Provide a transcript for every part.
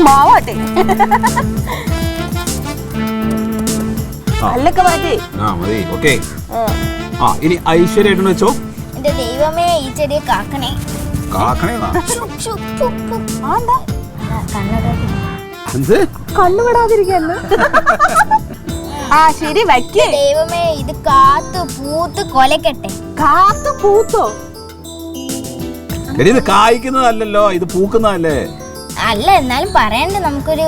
മാവാട്ടെ അല്ലൊക്കെ മാറ്റി. മതി. ഓക്കേ. ഇനി ഐശ്വര്യായിട്ട് വെച്ചോ. എന്റെ ദൈവമേ, ഈ ചെടിയെ കാക്കണേ. കണ്ണുവിടാതിരിക്കന്ന്. ശരി വയ്ക്കേ. ദൈവമേ, ഇത് കാത്തു പൂത്ത് കൊലക്കട്ടെ. കാത്തു പൂത്തോ? ഇത് കായ്ക്കുന്നതല്ലോ, ഇത് പൂക്കുന്നതല്ലേ. അല്ല, എന്നാലും പറയണ്ട, നമുക്കൊരു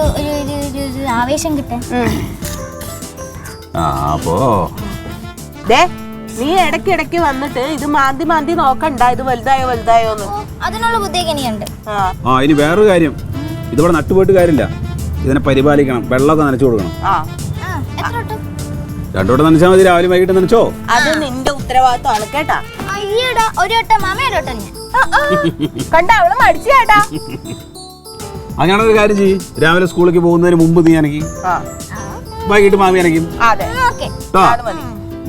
ആവേശം കിട്ടാൻ. അപ്പോ നീ ഇടയ്ക്കിടയ്ക്ക് വന്നിട്ട് ഇത് മാന്തി മാന്തി നോക്കണ്ട, ഇത് വലുതായോന്ന്. അതിനുള്ള ബുദ്ധിയൊക്കെ എനിക്കുണ്ട്. ഇനി വേറൊരു കാര്യം, ഇതിവിടെ നട്ടുപോയിട്ട് കാര്യമില്ല, ഇതിനെ പരിപാലിക്കണം, വെള്ളമൊക്കെ നനച്ചു കൊടുക്കണം. 2 വട്ടം നനച്ചാൽ മതി, രാവിലെ വൈകിട്ട് നനച്ചോ. അത് നിന്റെ ഉത്തരവാദിത്തമാണ് കേട്ടാ. അയ്യടാ, ഒരു വട്ടം മാമ, ഒരു വട്ടം ഞാൻ. കണ്ട അവള് മടിച്ചേട്ടാ. അങ്ങനെ ഒരു കാര്യം ചെയ്യ്, രാവിലെ സ്കൂളിലേക്ക് പോകുന്നതിന് മുമ്പ് നീ അനക്കി, വൈകിട്ട് മാമി അനക്കും.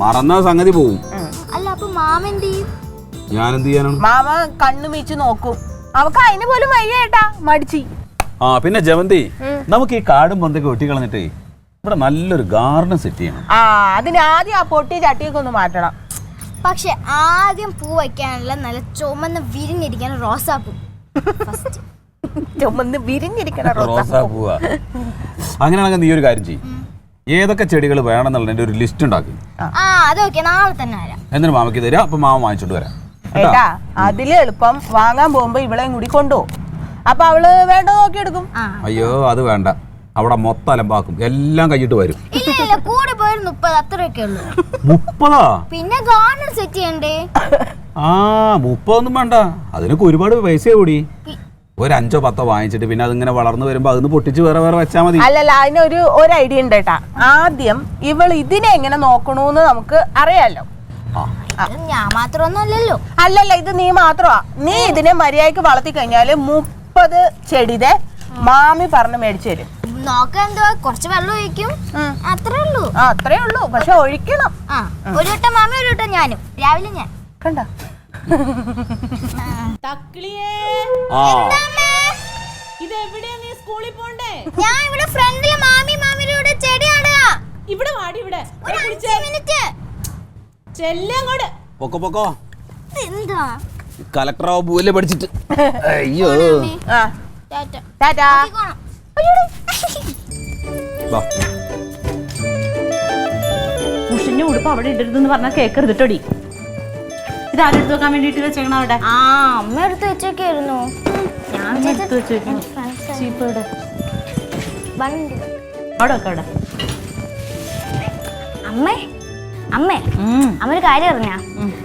മറന്ന സംഗതി പോവും. അല്ല, അപ്പൊ മാമ എന്ത് ചെയ്യും? ഞാൻ എന്ത് ചെയ്യാനാണ്? മാമ കണ്ണു മീച്ച് നോക്കും. അവക്ക് അതിന് പോലും വയ്യേട്ടാ, മടിച്ചി. പിന്നെ ജവന്തി, നമുക്ക് ഈ കാടും പന്തൊക്കെ വെട്ടിക്കളഞ്ഞിട്ടേ ഇവിടെ നല്ലൊരു ഗാർഡൻ സെറ്റ് ചെയ്യണം. അതിന് ആദ്യം ആ പൊട്ടി ചട്ടിയൊക്കെ ഒന്ന് മാറ്റണം. പക്ഷെ ആദ്യം പൂ വയ്ക്കാനുള്ള നല്ല ചുമന്ന് വിരിഞ്ഞിരിക്കുന്ന റോസാപ്പൂ. ചുമന്ന് വിരിഞ്ഞിരിക്കണ റോസാപ്പൂവാ. അങ്ങനെയാണെങ്കിൽ നീ ഒരു കാര്യം ചെയ്യും, ഏതൊക്കെ ചെടികൾ വേണമെന്നുള്ളതിന്റെ ഒരു ലിസ്റ്റ് ഉണ്ടാക്കി. അതൊക്കെ നാളെ തന്നെ വരാം. എന്നിട്ട് മാമയ്ക്ക് തരാം, അപ്പൊ മാമ വാങ്ങിച്ചോണ്ട് വരാം. ഏട്ടാ, അതില് എളുപ്പം വാങ്ങാൻ പോകുമ്പോ ഇവളെയും കൂടി കൊണ്ടുപോകും. അപ്പൊ അവള് വേണ്ട നോക്കിയെടുക്കും. അയ്യോ, അത് വേണ്ട, അവിടെ മൊത്തം അലമ്പാക്കും, എല്ലാം കഴിഞ്ഞിട്ട് വരും. ഇല്ല, കൂടി പോയി 30 അത്രയൊക്കെ ഉള്ളൂ. 30? പിന്നെ ഗാർഡൻ സെറ്റ് ചെയ്യണ്ടേ? 30 ഒന്നും വേണ്ട, അതിനൊക്കെ ഒരുപാട് പൈസ കൂടി. ഒരു 5 or 10 വാങ്ങിച്ചിട്ട് പിന്നെ അതിങ്ങനെ വളർന്നു വരുമ്പോ അതിന് പൊട്ടിച്ച് വേറെ വെച്ചാൽ മതി. അല്ലല്ല, അതിനൊരു ഐഡിയ ഉണ്ട് കേട്ടാ. ആദ്യം ഇവൾ ഇതിനെ എങ്ങനെ നോക്കണോന്ന് നമുക്ക് അറിയാലോ. ഞാൻ മാത്രമൊന്നും അല്ലല്ലോ. അല്ലല്ല, ഇത് നീ മാത്രമാ. നീ ഇതിനെ മര്യാദക്ക് വളർത്തി കഴിഞ്ഞാല് 30 ചെടിയുടെ മാമി പറഞ്ഞ് മേടിച്ചു തരും. നോക്കാൻ എന്തോ കുറച്ച് വെള്ളം ഒഴിക്കും, അത്രേ ഉള്ളൂ. അത്രേ ഉള്ളൂ, പക്ഷെ ഒഴിക്കണം. ഒരു വട്ടം മാമി, ഒരു വട്ടം ഞാനും. രാവിലെ ഞാൻ കണ്ട. ഇതെവിടെയാ നീ സ്കൂളിൽ പോണ്ടേ? ഞാൻ ഇവിടെ ഫ്രണ്ടില് മാമിയുടെ കൂടെ ചെടി നടുക. ഇവിടെ വാടി, ഇവിടെ ഒരു 5 മിനിറ്റ് ചെല്ലങ്ങോട്ട്. പൊക്കോ. എന്താ കളക്ടറാവോ പൂവല്ലേ പഠിച്ചിട്ട്. അയ്യോ, മുഷിഞ്ഞ ഉടുപ്പ് അവിടെ ഇടരുതെന്ന് പറഞ്ഞാൽ കേക്കരുത് ട്ടോടി. ഇത് ആരെടുത്ത് വെക്കാൻ വേണ്ടിട്ട് വെച്ചേക്കണ അവിടെ? അമ്മ എടുത്ത് വെച്ചേക്കായിരുന്നു. അമ്മ ഒരു കാര്യം അറിഞ്ഞാ,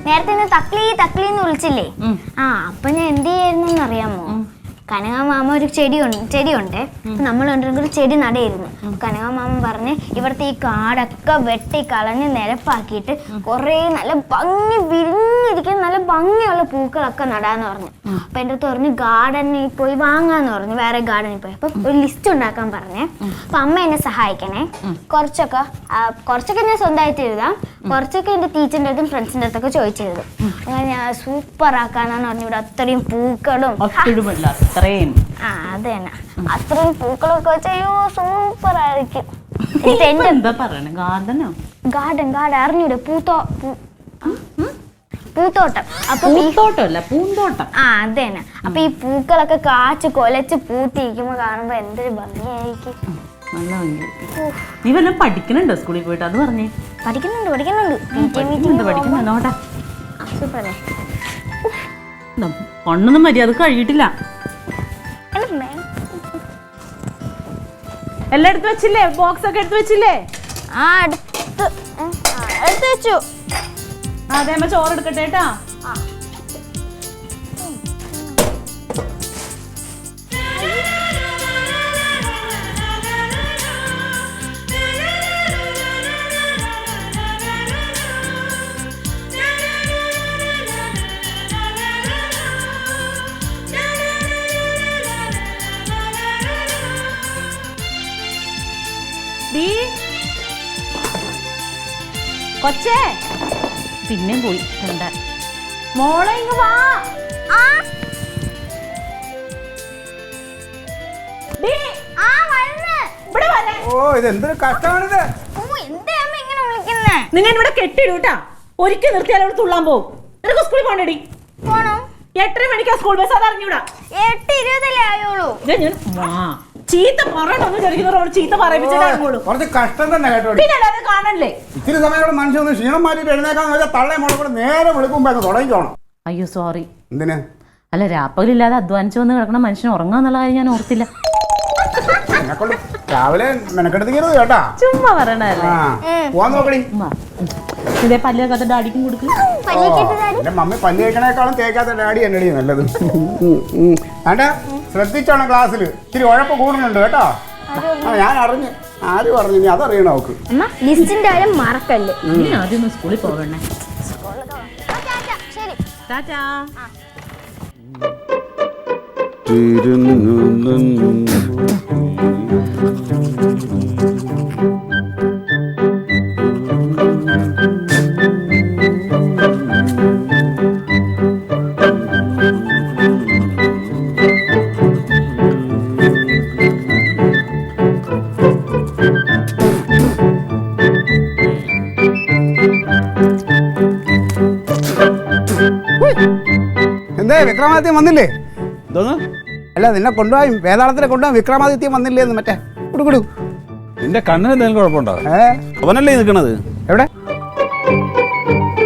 നേരത്തെ തക്ലീന്ന് വിളിച്ചില്ലേ? അപ്പൊ ഞാൻ എന്ത് ചെയ്യായിരുന്നു അറിയാമോ? കനകാമാമ ഒരു ചെടിയുണ്ട്. നമ്മൾ കണ്ടിട്ട് ചെടി നടായിരുന്നു. കനകാമാമ പറഞ്ഞ് ഇവിടുത്തെ ഈ കാടൊക്കെ വെട്ടി കളഞ്ഞ് നിരപ്പാക്കിയിട്ട് കുറേ നല്ല ഭംഗി വിരിഞ്ഞിരിക്കുന്ന നല്ല ഭംഗിയുള്ള പൂക്കളൊക്കെ നടാന്ന് പറഞ്ഞു. അപ്പൊ എൻ്റെ അടുത്ത് പറഞ്ഞു ഗാർഡനിൽ പോയി വാങ്ങാന്ന് പറഞ്ഞു. വേറെ ഗാർഡനിൽ പോയി അപ്പൊ ഒരു ലിസ്റ്റ് ഉണ്ടാക്കാൻ പറഞ്ഞേ. അപ്പൊ അമ്മ എന്നെ സഹായിക്കണേ. കുറച്ചൊക്കെ ഞാൻ സ്വന്തമായിട്ട് എഴുതാം, കുറച്ചൊക്കെ എൻ്റെ ടീച്ചറിൻ്റെ അടുത്തും ഫ്രണ്ട്സിൻ്റെ അടുത്തൊക്കെ ചോദിച്ചെഴുതും. അങ്ങനെ ഞാൻ സൂപ്പർ ആക്കാനാന്ന് പറഞ്ഞു. ഇവിടെ അത്രയും പൂക്കളും അത് തന്നെ, അത്രയും പൂക്കളൊക്കെ വെച്ചോ സൂപ്പർ ആയിരിക്കും. ഗാർഡൻ അറിഞ്ഞൂടെ? പൂത്തോട്ടം. അപ്പൊ പൂന്തോട്ടം. അത് തന്നെ. അപ്പൊ ഈ പൂക്കളൊക്കെ കാച്ച് കൊലച്ച് പൂത്തിരിക്കുമ്പോ കാണുമ്പോ എന്തൊരു ഭംഗിയായിരിക്കും. നീ വല്ലതും പഠിക്കണുണ്ടോ സ്കൂളിൽ പോയിട്ട്? അത് പറഞ്ഞേ. പഠിക്കുന്നുണ്ട്. ഒന്നൊന്നും മര്യാദ കഴിയിട്ടില്ല. എല്ലാം എടുത്ത് വെച്ചില്ലേ? ബോക്സ് ഒക്കെ എടുത്ത് വെച്ചില്ലേ? എടുത്ത് വെച്ചു. അതെ, അമ്മ ചോറ് എടുക്കട്ടെ കേട്ടാ. കൊച്ചേ പിന്നെയും പോയി കണ്ടാ. മോളെ ഇങ്ങ് വാ. ഓ ഇത് എന്തൊരു കഷ്ടമാണിത്. നിന്നെ ഇവിടെ കെട്ടിടൂട്ടാ. ഒരിക്കൽ നിർത്തിയാൽ അവിടെ തുള്ളാൻ പോകും. നിനക്ക് സ്കൂളിൽ പോകണ്ടടി. 8:30 മണിക്കാ സ്കൂൾ ബസ്. അത് അറിഞ്ഞൂടാ. 8:20 ആയോളൂ. ചീത്ത പറയണമെന്ന് ചെറിയ ചീത്ത പറയിപ്പിച്ചിട്ടാണ്. കുറച്ച് കഷ്ടം തന്നെ കേട്ടോ. പിന്നെ അല്ലാതെ കാണല്ലേ. ഇത്തിരി സമയം മനുഷ്യൻ ക്ഷീണം മാറ്റിട്ട് എഴുന്നേക്കാന്ന് വെച്ചാൽ തള്ളേ മോളെ കൂടെ നേരെ വിളിക്കുമ്പോ തുടങ്ങിക്കോണം. അയ്യോ സോറി. എന്തിന്? അല്ല രാപ്പകലില്ലാതെ അധ്വാനിച്ചു വന്ന് കിടക്കണ മനുഷ്യൻ ഉറങ്ങാന്നുള്ള കാര്യം ഞാൻ ഓർത്തില്ല. എന്നെക്കൊണ്ട് രാവിലെ മെനക്കെടുത്തിക്കരുത് കേട്ടാ. ചുമ്മാ പറയണല്ലേ. പോവാൻ നോക്കണി. ഇതേ പല്ലൊക്കെ ഡാഡിക്കും കൊടുക്കും. എന്റെ മമ്മി പല്ല് തേക്കണേക്കാളും തേക്കാത്ത ഡാഡി എന്നടി നല്ലത്. വേണ്ട ശ്രദ്ധിച്ചോണം ക്ലാസ്സിൽ ഇത്തിരി ഉഴപ്പ് കൂടുന്നുണ്ട് കേട്ടോ. ഞാൻ അറിഞ്ഞു. ആര് പറഞ്ഞു? ഇനി അതറിയണം അവക്ക്. ലിസ്റ്റിന്റെ കാര്യം മറക്കല്ലേ. നീ ആദ്യം ഒന്ന് സ്കൂളിൽ പോകണേ. ടാറ്റാ. എന്തേ വിക്രമാദിത്യം വന്നില്ലേ? എന്തോന്ന്? അല്ല നിന്നെ കൊണ്ടുപോയി വേതാളത്തിനെ കൊണ്ടുപോയി വിക്രമാദിത്യം വന്നില്ലേ എന്ന് മറ്റേ കൊടുക്കടു. നിന്റെ കണ്ണിന് എന്തെങ്കിലും കുഴപ്പമുണ്ടോ? അവനല്ലേ ഈ നിക്കണത്? എവിടെ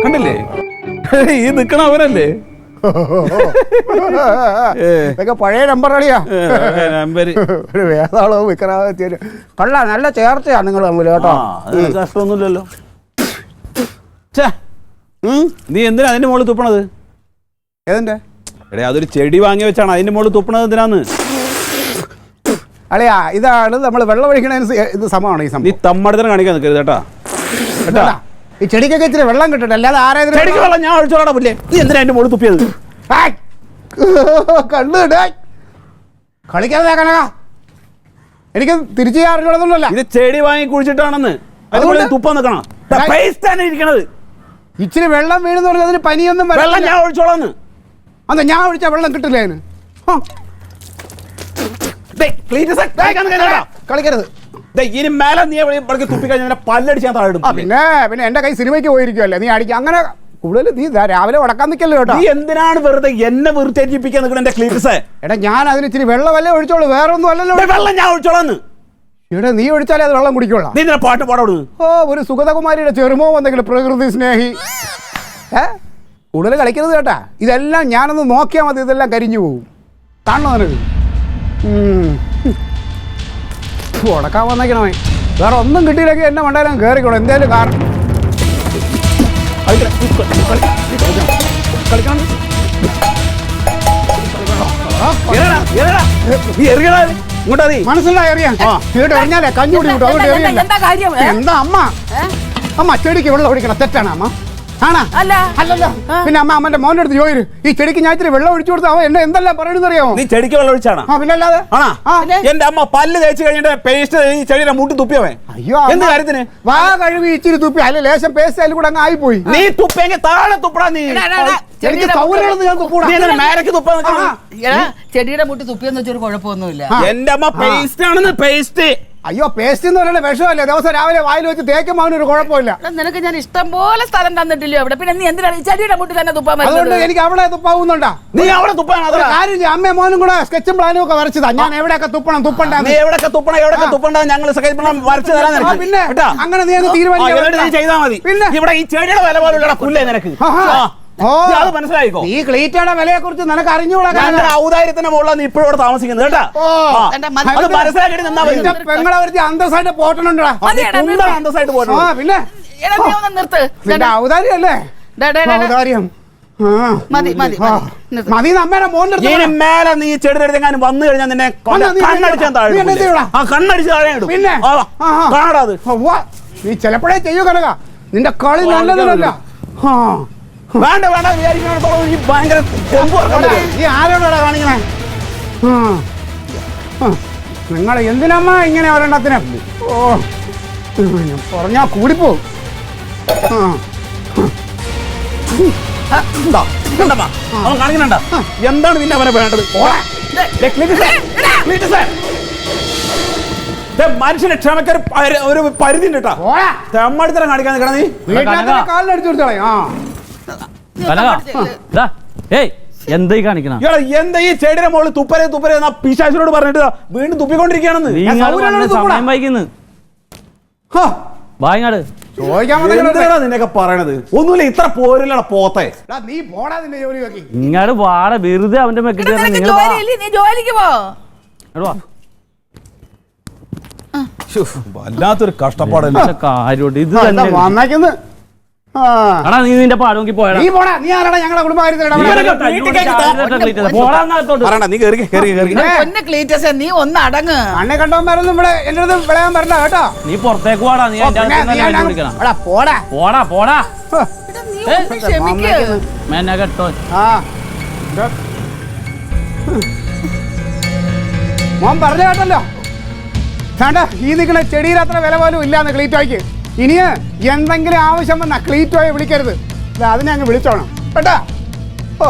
കണ്ടില്ലേ? ഈ നിക്കണ അവനല്ലേ? ഇതൊക്കെ പഴയ നമ്പർ അടിയാ. ഒരു വേതാളവും വിക്രമാദിത്യം കൊള്ളാ. നല്ല ചേർച്ചയാ നിങ്ങൾ തമ്മിൽ കേട്ടോ. കഷ്ടമൊന്നുമില്ലല്ലോ. നീ എന്തിനാ അതിന്റെ മുകളിൽ തുപ്പണത്? ഏതിന്റെ? എടേ അതൊരു ചെടി വാങ്ങി വെച്ചാണ് അതിന്റെ മുകളിൽ തുപ്പണത്. എന്തിനാന്ന്? അളയാ ഇതാണ് നമ്മൾ വെള്ളം ഒഴിക്കണതിന് ഇത് സമമാണ് ഈ നീ സംഭവം. തമ്മടത്തിന് കാണിക്കാൻ നിൽക്കരുത് കേട്ടാ. കേട്ടാ ഈ ചെടിക്കൊക്കെ ഇച്ചിരി വെള്ളം കിട്ടട്ടെ. അല്ലാതെ ആരായാലും ചെടിക്ക് വെള്ളം ഞാൻ ഒഴിച്ചോളാ പുല്ലേ. നീ എന്തിനാ അതിന്റെ മുകളിൽ തുപ്പിയത്? കണ്ണു കളിക്കാതെ കനക. എനിക്ക് തിരിച്ചു ചെയ്യാറില്ല. ഇത് ചെടി വാങ്ങി കുഴിച്ചിട്ടാണെന്ന് അതുകൊണ്ട് തുപ്പാൻ നിൽക്കണം. ഇരിക്കണത് ഇച്ചിരി വെള്ളം വീണെന്ന് പറഞ്ഞാൽ അതിന് പനിയൊന്നും വെള്ളം ഞാൻ ഒഴിച്ചോളാന്ന്. അതെ ഞാൻ ഒഴിച്ചാ വെള്ളം കിട്ടില്ല അതിന്. കളിക്കരുത്. ഇനി മേലെ നീ തുപ്പി കഴിഞ്ഞാൽ പല്ലടിച്ചാൽ താഴെ. പിന്നെ എന്റെ കൈ സിനിമയ്ക്ക് പോയിരിക്കുമല്ലേ നീ അടിക്കുക. അങ്ങനെ കൂടുതൽ നീ രാവിലെ ഉടക്കാൻ നിൽക്കല്ലോ കേട്ടോ. നീ എന്തിനാണ് വെറുതെ എന്നെ വൃത്തിയേൽപ്പിക്കാൻ നിൽക്കണം എന്റെ ക്ലീറ്റസേ? എടാ ഞാൻ അതിന് ഇച്ചിരി വെള്ളമല്ലേ ഒഴിച്ചോളൂ, വേറെ ഒന്നും അല്ലല്ലോ. വെള്ളം ഞാൻ ഒഴിച്ചോളാന്ന്. ഇവിടെ നീ ഒഴിച്ചാലേ അത് വെള്ളം കുടിക്കോളാം. നീ ഇതിനെ പാട്ട് പാടോടുന്നു. ഓ ഒരു സുഗതകുമാരിയുടെ ചെറുമോ എന്തെങ്കിലും പ്രകൃതി സ്നേഹി. കൂടുതൽ കളിക്കരുത് കേട്ടാ. ഇതെല്ലാം ഞാനൊന്ന് നോക്കിയാൽ മതി, ഇതെല്ലാം കരിഞ്ഞു പോകും. കാണണോ നിനക്ക്? ഉടക്കാൻ വന്നേക്കണമേ. വേറെ ഒന്നും കിട്ടിയില്ലെങ്കിൽ എന്നെ മണ്ടാലും കയറിക്കോളൂ. എന്തേലും കാരണം കളിക്കണം. മനസ്സിലായി അറിയാം. ഇവിടെ എറിഞ്ഞാലേ കഞ്ഞി കുടി കിട്ടും. അതുകൊണ്ട് എറിയില്ല. എന്താ അമ്മ ചെടിക്ക് വെള്ളം ഒഴിക്കണം തെറ്റാണ് അമ്മ? ആണാ? അല്ലല്ലോ. പിന്നെ അമ്മന്റെ മോന്റെ അടുത്ത് ചോദിച്ചു ഈ ചെടിക്ക് ഞാൻ ഇത്തിരി വെള്ളം ഒഴിച്ചു കൊടുത്താൽ അവൻ എന്നെ എന്തെല്ലാം പറയണെന്ന് അറിയാമോ? നീ ചെടിക്ക് വെള്ളം ഒഴിച്ചാണ്? പിന്നല്ലാതെ. എന്റെ അമ്മ പല്ല് തേച്ച് കഴിഞ്ഞിട്ട് പേസ്റ്റ് ഈ ചെടിയുടെ മുട്ടി തുപ്പിയവൻ. അയ്യോ എന്ത് കാര്യത്തിന്? വാ കഴുകി ഇച്ചിരി തുപ്പി അതിൽ ലേശം പേസ്റ്റ് അതിൽ കൂടെ അങ്ങ് ആയിപ്പോയി. നീ തുപ്പിയെങ്കിൽ താഴെ തുപ്പടാ. നീ എനിക്ക് സൗകര്യം ഞാൻ തുപ്പൂടാ. മേരക്ക് തുപ്പാ. ചെടിയുടെ മുട്ടി തുപ്പിയെന്ന് വെച്ചൊരു കുഴപ്പമൊന്നുമില്ല. എന്റെ അമ്മ പേസ്റ്റ് ആണെന്ന്. പേസ്റ്റ്. അയ്യോ പേസ്റ്റ് എന്ന് പറയുന്നത് വിഷമല്ലേ? ദിവസം രാവിലെ വായിൽ വെച്ച് തേക്കുമ്പോൾ അവനൊരു കുഴപ്പമില്ല. നിനക്ക് ഞാൻ ഇഷ്ടം പോലെ സ്ഥലം തന്നിട്ടില്ലോ അവിടെ. പിന്നെ നീ എന്തിനാണ് ഈ ചെടിയുടെ മുട്ടി തന്നെ തുപ്പാൻ? അതുകൊണ്ട് എനിക്ക് അവിടെ തുപ്പാവുന്നുണ്ടാ. നീ അവിടെ തുപ്പാണ്. കാര്യം അമ്മയും മോനും കൂടെ സ്കെച്ചും പ്ലാനും ഒക്കെ വരച്ചതാ. ഞാൻ എവിടെയൊക്കെ തുപ്പണം തുപ്പണ്ട. നീ എവിടെയൊക്കെ തുപ്പണം എവിടെയൊക്കെ തുപ്പണ്ട ഞങ്ങൾ വരച്ചു തരാൻ. പിന്നെ അങ്ങനെ നീ തീരുമാനിച്ചു ചെയ്താൽ മതി. പിന്നെ ഇവിടെ ഈ ചെടിയുടെ വില പോലുള്ള പുല്ലേ നിനക്ക്. അത് മനസ്സിലായിക്കോ. ഈ ക്ലീറ്റയുടെ വിലയെ കുറിച്ച് നിനക്ക് അറിഞ്ഞൂടാ. ഔദാര്യത്തിന്റെ മുകളിലാണ് നീ ഇപ്പോഴും ഇവിടെ താമസിക്കുന്നത് കേട്ടാ. അത് മനസ്സിലാക്കിട്ട് നിന്നാ മതി. പെങ്ങളെ വരുത്തി അന്തസ്സായിട്ട് പോട്ടണുണ്ടാ. അന്തസ്സായിട്ട് പോകണം. പിന്നെ ഔദാര്യം അല്ലേ? ഔദാര്യം മതി. അമ്മേടെ മോന്റെ മേലെ നീ ചെടിയെടുത്തെങ്ങാനും വന്നു കഴിഞ്ഞാൽ നിന്നെ കണ്ണടിച്ചാൽ താഴെ. കണ്ണടിച്ച് താഴെ ഇടും. പിന്നെ കാണാത് നീ ചിലപ്പോഴേ ചെയ്യൂ കനക. നിന്റെ കളി നല്ലതല്ല. വേണ്ട വേണ്ട വിചാരിക്കണത്തോളം ഈ ഭയങ്കര നീ ആരോടാ കാണിക്കണേ? നിങ്ങൾ എന്തിനമ്മ ഇങ്ങനെ ഒരെണ്ണത്തിന്? ഓ പറഞ്ഞാ കൂടിപ്പോ. കാണിക്കണ്ട. എന്താണ് പിന്നെ അവനെ വേണ്ടത്? മനുഷ്യന്റെ ക്ഷമക്ക് ഒരു പരിധി ഉണ്ട് കേട്ടോ. പോടാ. തെമ്മടിത്തരം കാണിക്കാൻ നിൽക്കണ നീ. വീട്ടിനകത്ത് കാലിനടിച്ചു കൊടുത്തോളെ. ആ ഏയ് എന്താ ഈ കാണിക്കണ? എടാ എന്താ ഈ ചെടിയുടെ മുകളിൽ തുപ്പരെ തുപ്പരെ എന്നാ പിശാചിനോട് പറഞ്ഞിട്ട് വീണ്ടും തുപ്പിക്കൊണ്ടിരിക്കുകയാണെന്ന്. സമയം വൈകുന്നു. വായങ്ങാട് ചോദിക്കാൻ എന്തിനാ നിന്നൊക്കെ പറയണത്? ഒന്നുമില്ല, ഇത്ര പോരില്ലടാ പോത്തെ. നീ പോടാ നിന്റെ ജോലി നോക്കി. ഇങ്ങാട് വാട വെറുതെ അവന്റെ മെക്കിട്ട് നീ ജോലിക്ക് പോ. വല്ലാത്തൊരു കഷ്ടപ്പാടല്ലേ. കാര്യമുണ്ട് ഇത് തന്നെ. വന്നേക്കുന്നു. എടാ നീ നിന്റെ പാടോക്കി പോയാ നീ പോടാ. നീ ആരാടാ ഞങ്ങളെ കുടുംബകാര്യത്തിലിടാൻ? പറയണ്ട, നീ കേറി കേറി കേറി. പൊന്ന് ക്ലീറ്റസ്, നീ ഒന്ന് അടങ്ങ്. അണ്ണെ കണ്ടവന്മാരൊന്നും ഇവിടെ എന്റെ അടുത്ത് വിളയാൻ വരണ്ട കേട്ടോ. നീ പുറത്തേക്ക് പോടാ. നീ എടാ, പോടാ. പോടാ പോടാ നീ ഒന്ന് ക്ഷമിക്ക്. മേനെ കേട്ടോ. ആ മോൻ പറഞ്ഞു കേട്ടല്ലോ. കണ്ട ഈ നിൽക്കുന്ന ചെടിയിൽ അത്ര വില പോലും ഇല്ലാന്ന് ക്ലീറ്റോയ്ക്ക്. ഇനി എന്തെങ്കിലും ആവശ്യം വന്നാ ക്ലീറ്റോയെ വിളിക്കരുത്. അതിനെ അങ്ങ് വിളിച്ചോണം കേട്ടാ. ഓ